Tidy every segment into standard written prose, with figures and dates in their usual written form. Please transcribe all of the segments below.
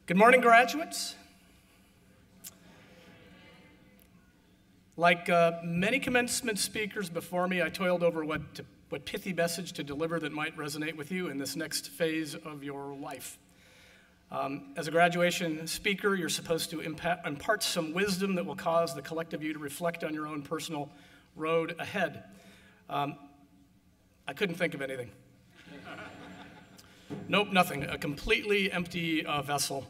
Good morning, graduates. Like many commencement speakers before me, I toiled over what pithy message to deliver that might resonate with you in this next phase of your life. As a graduation speaker, you're supposed to impart some wisdom that will cause the collective you to reflect on your own personal road ahead. I couldn't think of anything. Nope, nothing. A completely empty vessel.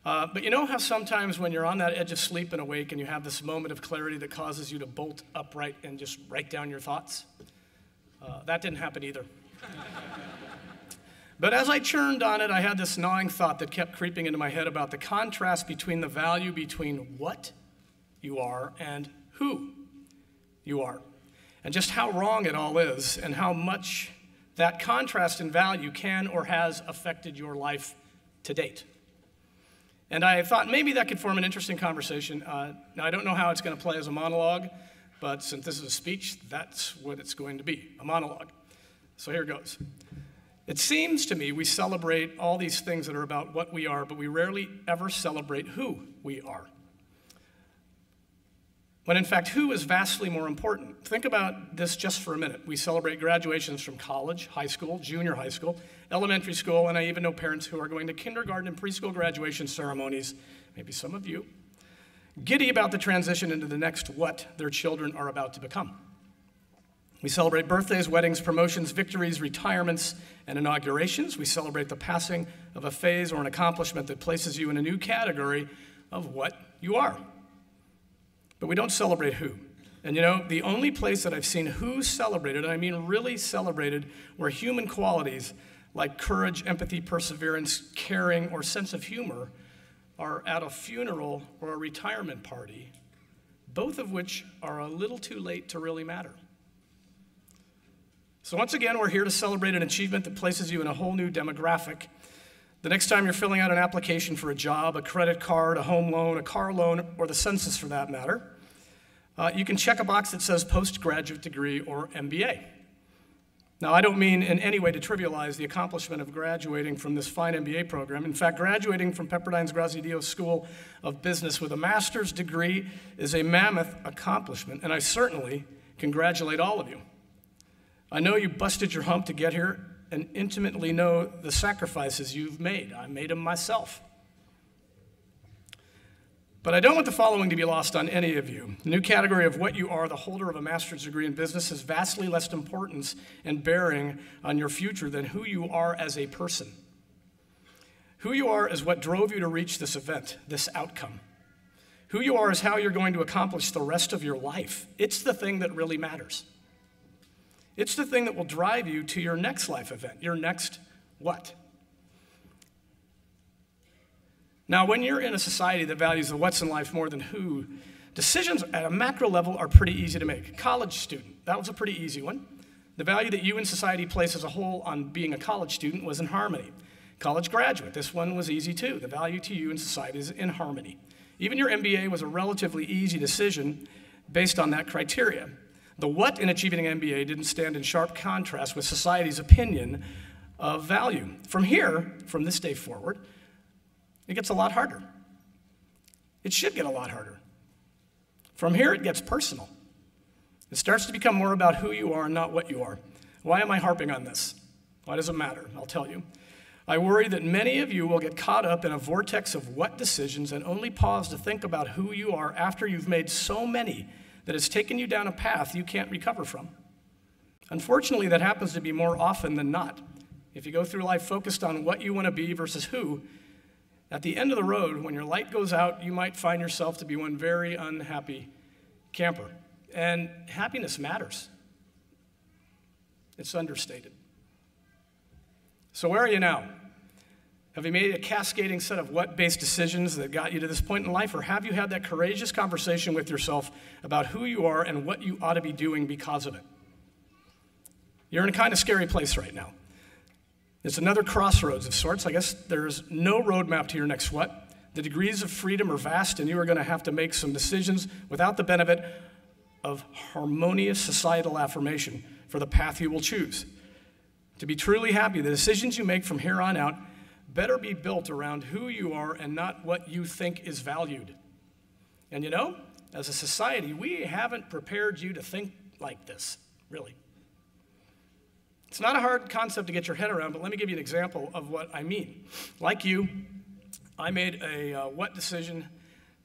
But you know how sometimes when you're on that edge of sleep and awake and you have this moment of clarity that causes you to bolt upright and just write down your thoughts? That didn't happen either. But as I churned on it, I had this gnawing thought that kept creeping into my head about the contrast between the value between what you are and who you are, and just how wrong it all is, and how much that contrast in value can or has affected your life to date. And I thought maybe that could form an interesting conversation. Now, I don't know how it's going to play as a monologue, but since this is a speech, that's what it's going to be, a monologue. So here goes. It seems to me we celebrate all these things that are about what we are, but we rarely ever celebrate who we are. When in fact, who is vastly more important. Think about this just for a minute. We celebrate graduations from college, high school, junior high school, elementary school, and I even know parents who are going to kindergarten and preschool graduation ceremonies, maybe some of you, giddy about the transition into the next what their children are about to become. We celebrate birthdays, weddings, promotions, victories, retirements, and inaugurations. We celebrate the passing of a phase or an accomplishment that places you in a new category of what you are. But we don't celebrate who. And you know, the only place that I've seen who celebrated, and I mean really celebrated, were human qualities like courage, empathy, perseverance, caring, or sense of humor are at a funeral or a retirement party, both of which are a little too late to really matter. So once again, we're here to celebrate an achievement that places you in a whole new demographic. The next time you're filling out an application for a job, a credit card, a home loan, a car loan, or the census for that matter, you can check a box that says postgraduate degree or MBA. Now, I don't mean in any way to trivialize the accomplishment of graduating from this fine MBA program. In fact, graduating from Pepperdine's Graziadio School of Business with a master's degree is a mammoth accomplishment, and I certainly congratulate all of you. I know you busted your hump to get here and intimately know the sacrifices you've made. I made them myself. But I don't want the following to be lost on any of you. The new category of what you are, the holder of a master's degree in business, has vastly less importance and bearing on your future than who you are as a person. Who you are is what drove you to reach this event, this outcome. Who you are is how you're going to accomplish the rest of your life. It's the thing that really matters. It's the thing that will drive you to your next life event, your next what? Now, when you're in a society that values the what's in life more than who, decisions at a macro level are pretty easy to make. College student, that was a pretty easy one. The value that you in society place as a whole on being a college student was in harmony. College graduate, this one was easy too. The value to you in society is in harmony. Even your MBA was a relatively easy decision based on that criteria. The what in achieving an MBA didn't stand in sharp contrast with society's opinion of value. From here, from this day forward, it gets a lot harder. It should get a lot harder. From here, it gets personal. It starts to become more about who you are and not what you are. Why am I harping on this? Why does it matter? I'll tell you. I worry that many of you will get caught up in a vortex of what decisions and only pause to think about who you are after you've made so many that has taken you down a path you can't recover from. Unfortunately, that happens to be more often than not. If you go through life focused on what you want to be versus who, at the end of the road, when your light goes out, you might find yourself to be one very unhappy camper. And happiness matters. It's understated. So where are you now? Have you made a cascading set of what-based decisions that got you to this point in life, or have you had that courageous conversation with yourself about who you are and what you ought to be doing because of it? You're in a kind of scary place right now. It's another crossroads of sorts. I guess there's no roadmap to your next what. The degrees of freedom are vast, and you are going to have to make some decisions without the benefit of harmonious societal affirmation for the path you will choose. To be truly happy, the decisions you make from here on out better be built around who you are and not what you think is valued. And you know, as a society, we haven't prepared you to think like this, really. It's not a hard concept to get your head around, but let me give you an example of what I mean. Like you, I made a what decision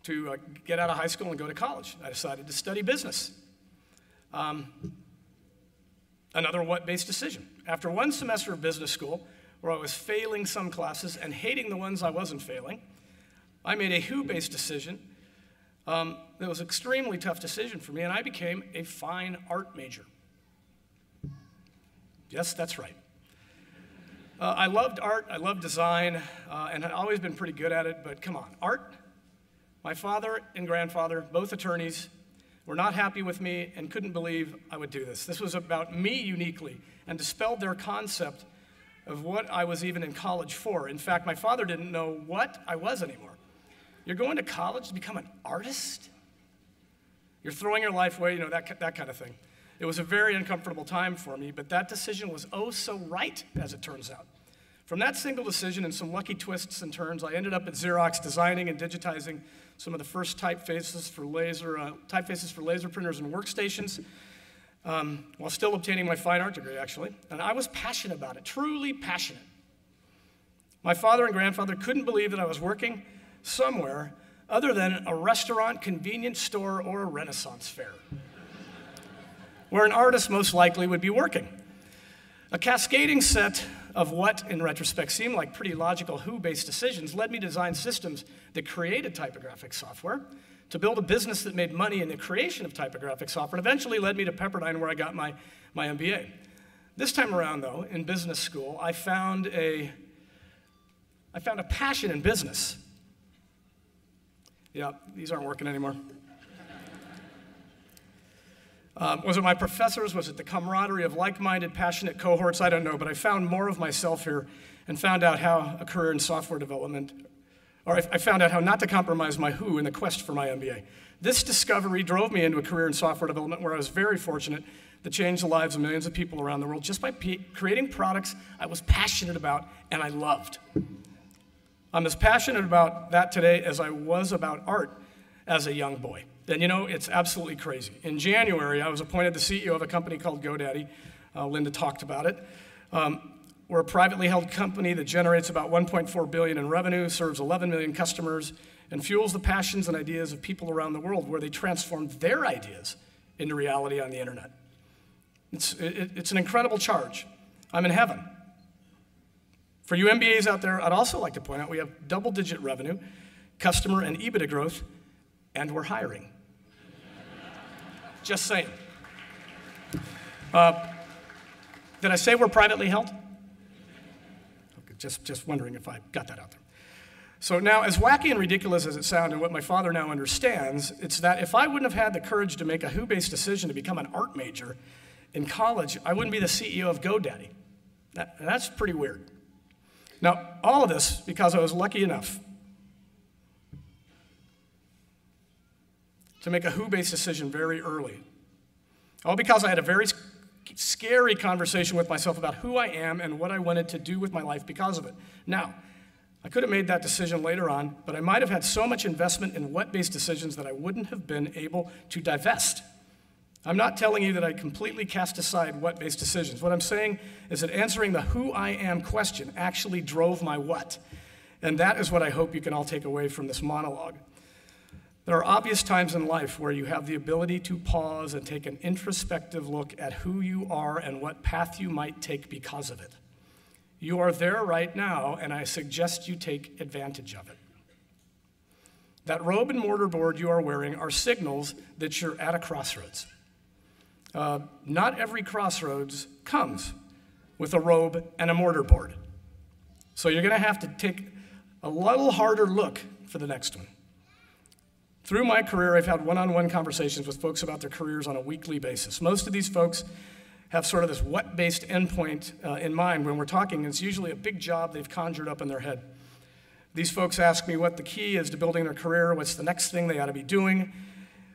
to get out of high school and go to college. I decided to study business. Another what-based decision. After one semester of business school, where I was failing some classes and hating the ones I wasn't failing, I made a who-based decision. That was an extremely tough decision for me, and I became a fine art major. Yes, that's right. I loved art, I loved design, and had always been pretty good at it, but come on, art? My father and grandfather, both attorneys, were not happy with me and couldn't believe I would do this. This was about me uniquely and dispelled their concept of what I was even in college for. In fact, my father didn't know what I was anymore. You're going to college to become an artist? You're throwing your life away, you know, that kind of thing. It was a very uncomfortable time for me, but that decision was oh so right, as it turns out. From that single decision and some lucky twists and turns, I ended up at Xerox designing and digitizing some of the first typefaces for laser printers and workstations, while still obtaining my fine art degree, actually. And I was passionate about it, truly passionate. My father and grandfather couldn't believe that I was working somewhere other than a restaurant, convenience store, or a Renaissance fair, where an artist most likely would be working. A cascading set of what, in retrospect, seemed like pretty logical who-based decisions led me to design systems that created typographic software, to build a business that made money in the creation of typographic software, and eventually led me to Pepperdine, where I got my MBA. This time around, though, in business school, I found a passion in business. Yeah, these aren't working anymore. Was it my professors? Was it the camaraderie of like-minded, passionate cohorts? I don't know, but I found more of myself here and found out how a career in software development, or I found out how not to compromise my who in the quest for my MBA. This discovery drove me into a career in software development where I was very fortunate to change the lives of millions of people around the world just by creating products I was passionate about and I loved. I'm as passionate about that today as I was about art as a young boy. And you know, it's absolutely crazy. In January, I was appointed the CEO of a company called GoDaddy. Linda talked about it. We're a privately held company that generates about $1.4 billion in revenue, serves 11 million customers, and fuels the passions and ideas of people around the world where they transform their ideas into reality on the internet. It's an incredible charge. I'm in heaven. For you MBAs out there, I'd also like to point out we have double-digit revenue, customer and EBITDA growth, and we're hiring. Just saying. Did I say we're privately held? Okay, just wondering if I got that out there. So now, as wacky and ridiculous as it sounds, and what my father now understands, it's that if I wouldn't have had the courage to make a who-based decision to become an art major in college, I wouldn't be the CEO of GoDaddy. That's pretty weird. Now, all of this because I was lucky enough to make a who-based decision very early. All because I had a very scary conversation with myself about who I am and what I wanted to do with my life because of it. Now, I could have made that decision later on, but I might have had so much investment in what-based decisions that I wouldn't have been able to divest. I'm not telling you that I completely cast aside what-based decisions. What I'm saying is that answering the who I am question actually drove my what. And that is what I hope you can all take away from this monologue. There are obvious times in life where you have the ability to pause and take an introspective look at who you are and what path you might take because of it. You are there right now, and I suggest you take advantage of it. That robe and mortar board you are wearing are signals that you're at a crossroads. Not every crossroads comes with a robe and a mortar board. So you're going to have to take a little harder look for the next one. Through my career, I've had one-on-one conversations with folks about their careers on a weekly basis. Most of these folks have sort of this what-based endpoint in mind when we're talking. It's usually a big job they've conjured up in their head. These folks ask me what the key is to building their career, what's the next thing they ought to be doing,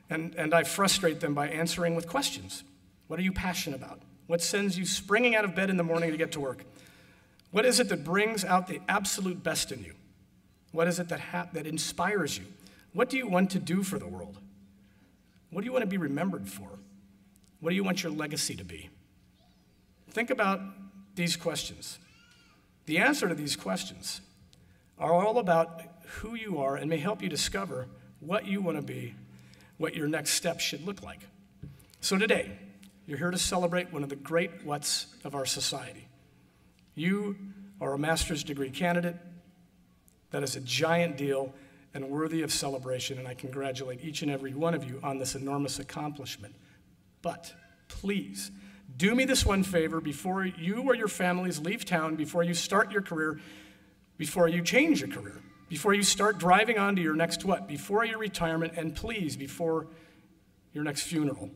and I frustrate them by answering with questions. What are you passionate about? What sends you springing out of bed in the morning to get to work? What is it that brings out the absolute best in you? What is it that inspires you? What do you want to do for the world? What do you want to be remembered for? What do you want your legacy to be? Think about these questions. The answer to these questions are all about who you are and may help you discover what you want to be, what your next step should look like. So today, you're here to celebrate one of the great whats of our society. You are a master's degree candidate. That is a giant deal and worthy of celebration, and I congratulate each and every one of you on this enormous accomplishment. But please, do me this one favor before you or your families leave town, before you start your career, before you change your career, before you start driving on to your next what, before your retirement, and please, before your next funeral.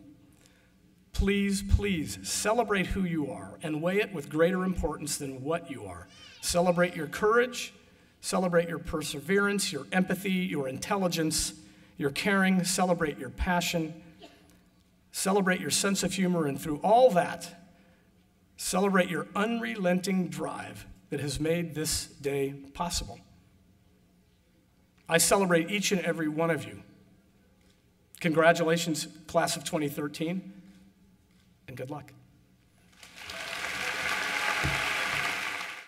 Please, please celebrate who you are and weigh it with greater importance than what you are. Celebrate your courage, celebrate your perseverance, your empathy, your intelligence, your caring, celebrate your passion, celebrate your sense of humor, and through all that, celebrate your unrelenting drive that has made this day possible. I celebrate each and every one of you. Congratulations, class of 2013, and good luck.